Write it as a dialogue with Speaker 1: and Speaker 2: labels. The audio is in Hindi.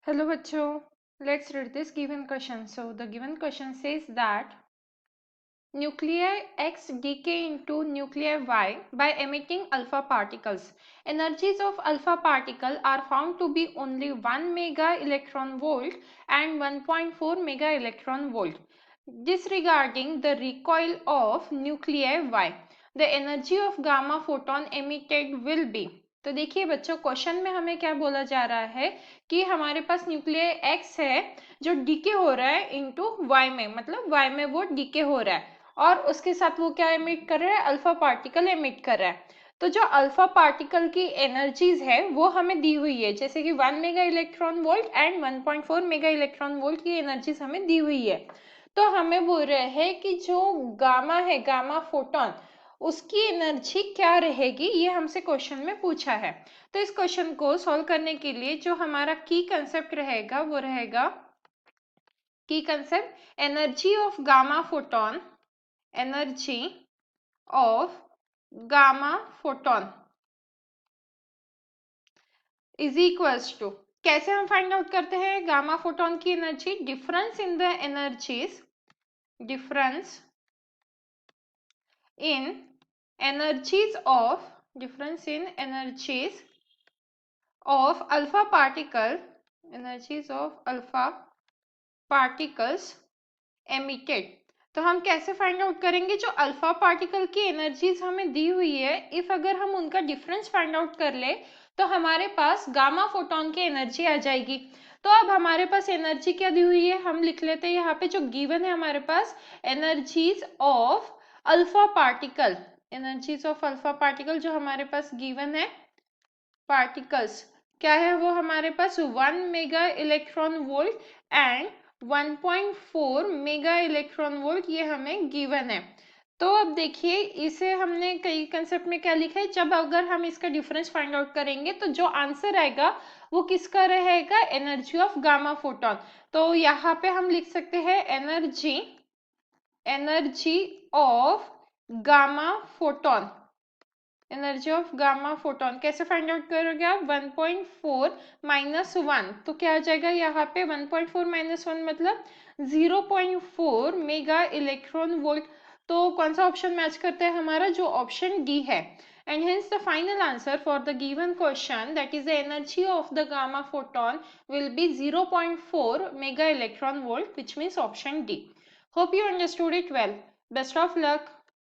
Speaker 1: Hello bachcho, let's read this given question. So the given question says that nuclei X decay into nuclei Y by emitting alpha particles. Energies of alpha particle are found to be only 1 mega electron volt and 1.4 mega electron volt. Disregarding the recoil of nuclei Y, the energy of gamma photon emitted will be. तो देखिए बच्चों, क्वेश्चन में हमें क्या बोला जा रहा है कि हमारे पास न्यूक्लियर एक्स है जो डीके हो रहा है इनटू वाई में, मतलब वाई में वो डीके हो रहा है और उसके साथ वो क्या एमिट कर रहा है, अल्फा पार्टिकल एमिट कर रहा है। तो जो अल्फा पार्टिकल की एनर्जीज है वो हमें दी हुई है, जैसे कि 1 mega electron volt and 1.4 mega electron volt की एनर्जीज हमें दी हुई है। तो हमें बोल रहे हैं कि जो गामा है, गामा फोटोन, उसकी एनर्जी क्या रहेगी, ये हमसे क्वेश्चन में पूछा है। तो इस क्वेश्चन को सॉल्व करने के लिए जो हमारा की कंसेप्ट रहेगा वो रहेगा की concept energy of gamma photon, energy of gamma photon is equals to, कैसे हम फाइंड आउट करते हैं गामा फोटोन की energy, difference in the energies, difference in energies of, difference in energies of alpha particle, energies of alpha particles emitted। तो हम कैसे फाइंड आउट करेंगे, जो अल्फा पार्टिकल की एनर्जीज हमें दी हुई है, इफ अगर हम उनका डिफरेंस फाइंड आउट कर ले तो हमारे पास गामा फोटोन की एनर्जी आ जाएगी। तो अब हमारे पास एनर्जी क्या दी हुई है, हम लिख लेते हैं यहाँ पे जो गिवन है हमारे पास, energies of alpha particle, energies of alpha particle जो हमारे पास गिवन है, पार्टिकल्स क्या है वो हमारे पास 1 mega electron volt and 1.4 mega electron volt, ये हमें गिवन है। तो अब देखिए इसे हमने कई कंसेप्ट में क्या लिखा है, जब अगर हम इसका डिफरेंस फाइंड आउट करेंगे तो जो आंसर आएगा वो किसका रहेगा, एनर्जी ऑफ गामा फोटोन। तो यहाँ पे हम लिख सकते हैं energy, energy of gamma photon, energy of gamma photon कैसे फाइंड आउट करोगे आप, 1.4 माइनस 1, तो क्या आ जाएगा यहाँ पे 1.4 माइनस 1 मतलब 0.4 मेगा इलेक्ट्रॉन वोल्ट। तो कौन सा ऑप्शन मैच करता है हमारा, जो ऑप्शन डी है। And hence the final answer for the given question, that is the energy of the gamma photon, will be 0.4 mega electron volt, which means option D. Hope you understood it well. Best of luck.